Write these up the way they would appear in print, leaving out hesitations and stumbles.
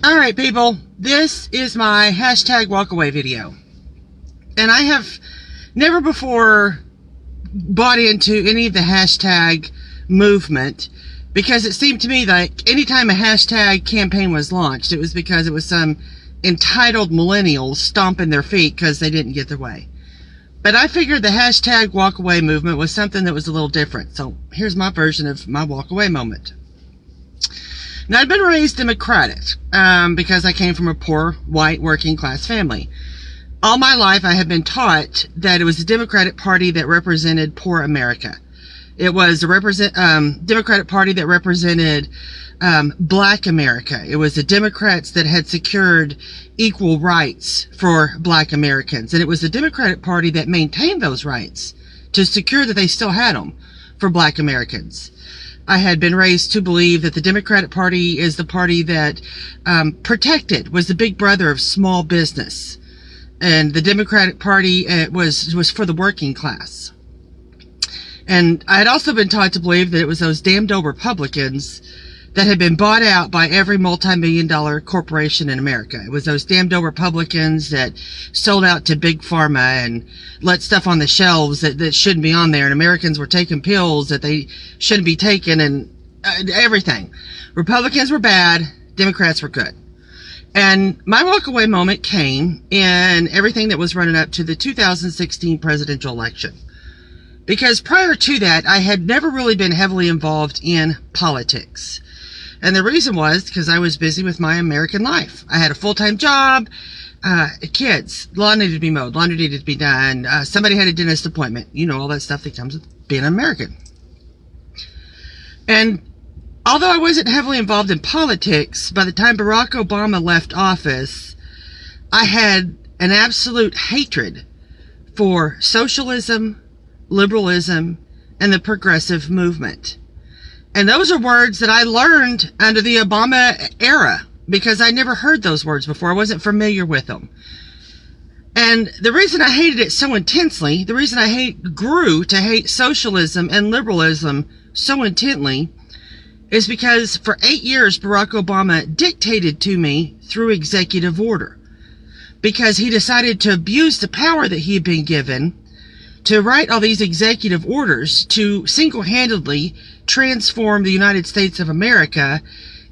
Alright people, this is my hashtag WalkAway video. And I have never before bought into any of the hashtag movement, because it seemed to me like anytime a hashtag campaign was launched, it was because it was some entitled millennials stomping their feet because they didn't get their way. But I figured the hashtag WalkAway movement was something that was a little different. So here's my version of my WalkAway moment. Now, I'd been raised Democratic because I came from a poor, white, working class family. All my life, I had been taught that it was the Democratic Party that represented poor America. It was the Democratic Party that represented Black America. It was the Democrats that had secured equal rights for Black Americans. And it was the Democratic Party that maintained those rights to secure that they still had them for Black Americans. I had been raised to believe that the Democratic Party is the party that was the big brother of small business. And the Democratic Party was for the working class. And I had also been taught to believe that it was those damned old Republicans that had been bought out by every multi-million-dollar corporation in America. It was those damned old Republicans that sold out to Big Pharma and let stuff on the shelves that shouldn't be on there. And Americans were taking pills that they shouldn't be taking and everything. Republicans were bad. Democrats were good. And my walkaway moment came in everything that was running up to the 2016 presidential election. Because prior to that, I had never really been heavily involved in politics. And the reason was because I was busy with my American life. I had a full-time job, kids, lawn needed to be mowed, laundry needed to be done, somebody had a dentist appointment. You know, all that stuff that comes with being an American. And although I wasn't heavily involved in politics, by the time Barack Obama left office, I had an absolute hatred for socialism, liberalism, and the progressive movement. And those are words that I learned under the Obama era because I never heard those words before. I wasn't familiar with them. And the reason I hated it so intensely, the reason I grew to hate socialism and liberalism so intently, is because for 8 years Barack Obama dictated to me through executive order. Because he decided to abuse the power that he had been given to write all these executive orders to single-handedly transform the United States of America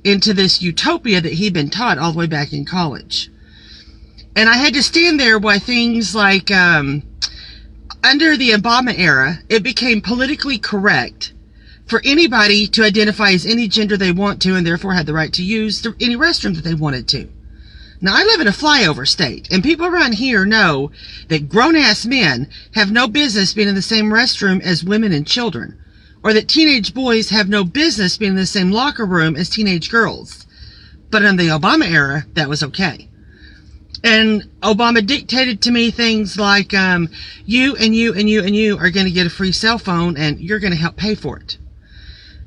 into this utopia that he'd been taught all the way back in college. And I had to stand there while things like, under the Obama era, it became politically correct for anybody to identify as any gender they want to and therefore had the right to use any restroom that they wanted to. Now, I live in a flyover state, and people around here know that grown-ass men have no business being in the same restroom as women and children, or that teenage boys have no business being in the same locker room as teenage girls. But in the Obama era, that was okay. And Obama dictated to me things like, you and you and you and you are going to get a free cell phone, and you're going to help pay for it.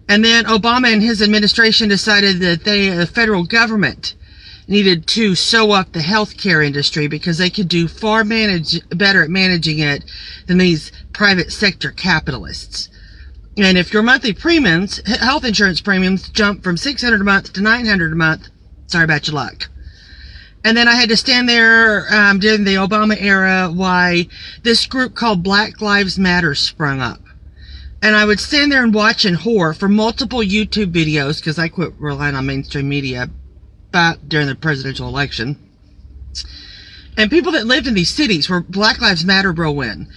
And then Obama and his administration decided that the federal government needed to sew up the healthcare industry because they could do far better at managing it than these private sector capitalists. And if your monthly premiums, health insurance premiums, jump from $600 a month to $900 a month, sorry about your luck. And then I had to stand there during the Obama era while this group called Black Lives Matter sprung up. And I would stand there and watch in horror for multiple YouTube videos because I quit relying on mainstream media during the presidential election. And people that lived in these cities where Black Lives Matter broke in,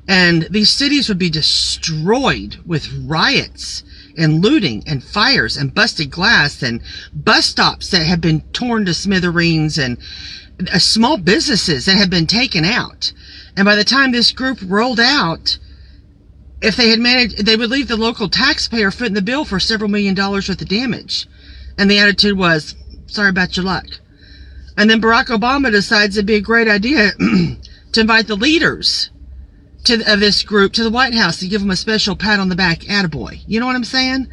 and these cities would be destroyed with riots and looting and fires and busted glass and bus stops that had been torn to smithereens and small businesses that had been taken out. And by the time this group rolled out, if they had managed, they would leave the local taxpayer footing the bill for several $1 million worth of damage. And the attitude was, sorry about your luck. And then Barack Obama decides it'd be a great idea to invite the leaders of this group to the White House to give them a special pat on the back, attaboy. You know what I'm saying?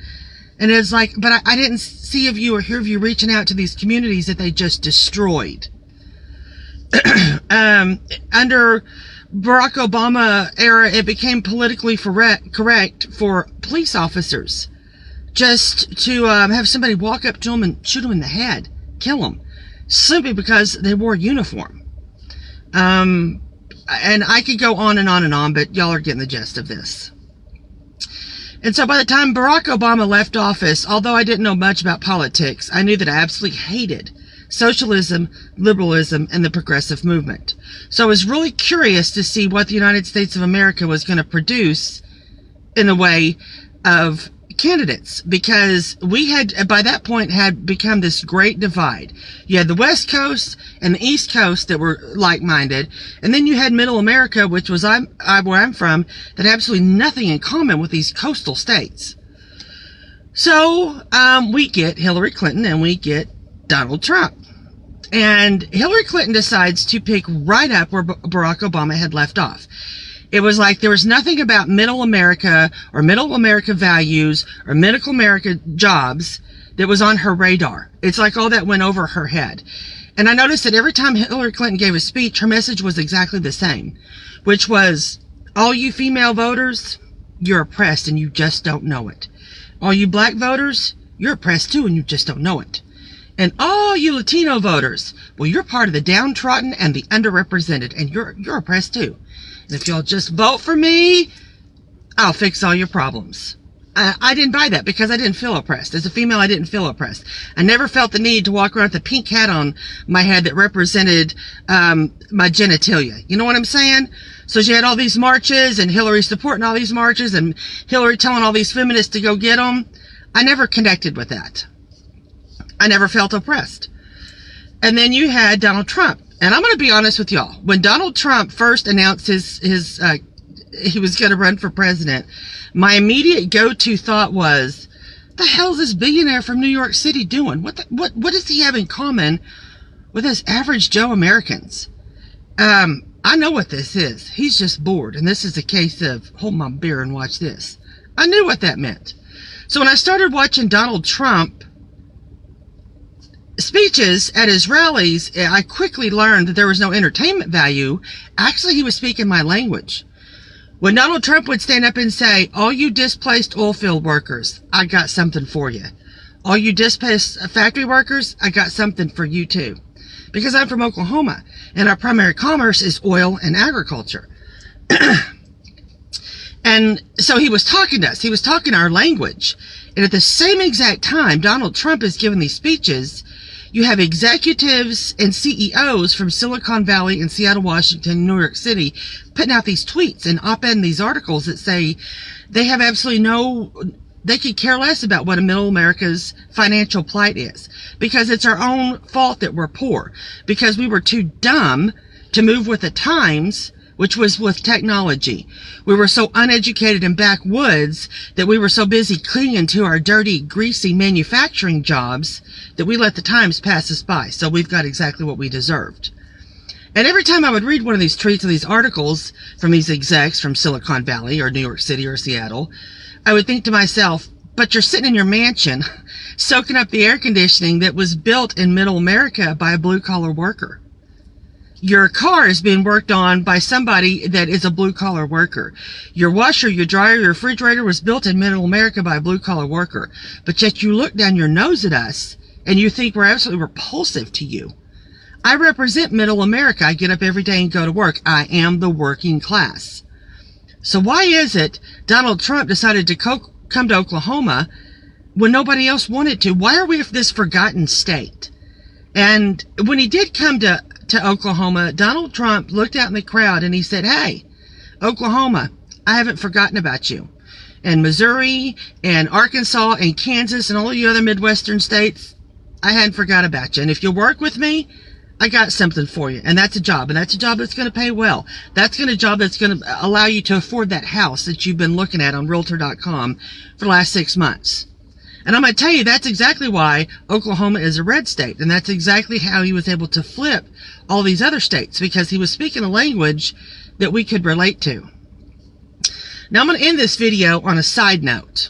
And it's like, but I didn't see of you or hear of you reaching out to these communities that they just destroyed. Under Barack Obama era, it became politically correct for police officers just to have somebody walk up to them and shoot them in the head, kill them. simply because they wore a uniform. And I could go on and on and on, but y'all are getting the gist of this. And so by the time Barack Obama left office, although I didn't know much about politics, I knew that I absolutely hated socialism, liberalism, and the progressive movement. So I was really curious to see what the United States of America was going to produce in the way of candidates, because we had, by that point, had become this great divide. You had the West Coast and the East Coast that were like-minded, and then you had Middle America, which was where I'm from, that had absolutely nothing in common with these coastal states. So we get Hillary Clinton and we get Donald Trump. And Hillary Clinton decides to pick right up where Barack Obama had left off. It was like there was nothing about Middle America or Middle America values or Middle America jobs that was on her radar. It's like all that went over her head. And I noticed that every time Hillary Clinton gave a speech, her message was exactly the same, which was, all you female voters, you're oppressed and you just don't know it. All you black voters, you're oppressed too and you just don't know it. And all you Latino voters, well, you're part of the downtrodden and the underrepresented, and you're oppressed too. And if y'all just vote for me, I'll fix all your problems. I didn't buy that because I didn't feel oppressed. As a female, I didn't feel oppressed. I never felt the need to walk around with a pink hat on my head that represented my genitalia. You know what I'm saying? So she had all these marches and Hillary supporting all these marches and Hillary telling all these feminists to go get them. I never connected with that. I never felt oppressed. And then you had Donald Trump. And I'm going to be honest with y'all. When Donald Trump first announced he was going to run for president, my immediate go-to thought was, the hell is this billionaire from New York City doing? What does he have in common with us average Joe Americans? I know what this is. He's just bored. And this is a case of, hold my beer and watch this. I knew what that meant. So when I started watching Donald Trump speeches at his rallies, I quickly learned that there was no entertainment value. Actually, he was speaking my language. When Donald Trump would stand up and say, all you displaced oil field workers, I got something for you. All you displaced factory workers, I got something for you too. Because I'm from Oklahoma, and our primary commerce is oil and agriculture. And so he was talking to us. He was talking our language. And at the same exact time, Donald Trump is giving these speeches, you have executives and CEOs from Silicon Valley and Seattle, Washington, New York City putting out these tweets and op-ed in these articles that say they have absolutely they could care less about what a middle America's financial plight is, because it's our own fault that we're poor, because we were too dumb to move with the times, which was with technology. We were so uneducated and backwoods that we were so busy clinging to our dirty, greasy manufacturing jobs that we let the times pass us by. So we've got exactly what we deserved. And every time I would read one of these tweets or these articles from these execs from Silicon Valley or New York City or Seattle, I would think to myself, but you're sitting in your mansion soaking up the air conditioning that was built in middle America by a blue-collar worker. Your car is being worked on by somebody that is a blue-collar worker. Your washer, your dryer, your refrigerator was built in middle America by a blue-collar worker. But yet you look down your nose at us and you think we're absolutely repulsive to you. I represent middle America. I get up every day and go to work. I am the working class. So why is it Donald Trump decided to come to Oklahoma when nobody else wanted to? Why are we this forgotten state? And when he did come to Oklahoma, Donald Trump looked out in the crowd and he said, hey, Oklahoma, I haven't forgotten about you. And Missouri and Arkansas and Kansas and all you other Midwestern states, I hadn't forgot about you. And if you work with me, I got something for you. And that's a job. And that's a job that's going to pay well. That's a job that's going to allow you to afford that house that you've been looking at on Realtor.com for the last 6 months. And I'm going to tell you, that's exactly why Oklahoma is a red state. And that's exactly how he was able to flip all these other states, because he was speaking a language that we could relate to. Now I'm going to end this video on a side note.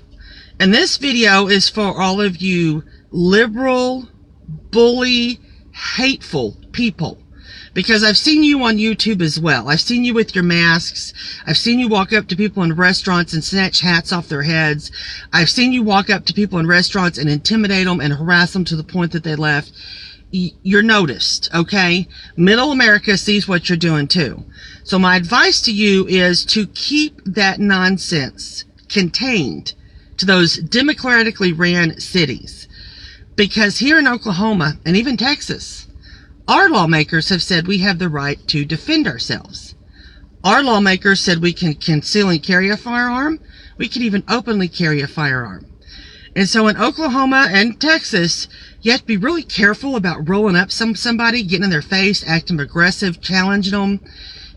And this video is for all of you liberal, bully, hateful people. Because I've seen you on YouTube as well. I've seen you with your masks. I've seen you walk up to people in restaurants and snatch hats off their heads. I've seen you walk up to people in restaurants and intimidate them and harass them to the point that they left. you're noticed, okay? Middle America sees what you're doing too. So my advice to you is to keep that nonsense contained to those democratically ran cities. Because here in Oklahoma and even Texas, our lawmakers have said we have the right to defend ourselves. Our lawmakers said we can conceal and carry a firearm. We can even openly carry a firearm. And so in Oklahoma and Texas, you have to be really careful about rolling up somebody, getting in their face, acting aggressive, challenging them,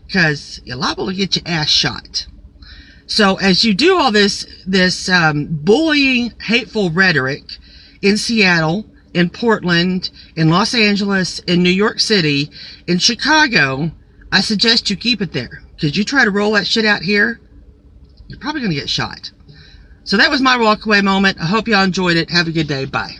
because you're liable to get your ass shot. So as you do all this bullying, hateful rhetoric in Seattle, in Portland, in Los Angeles, in New York City, in Chicago, I suggest you keep it there. Because you try to roll that shit out here, you're probably going to get shot. So that was my walkaway moment. I hope y'all enjoyed it. Have a good day. Bye.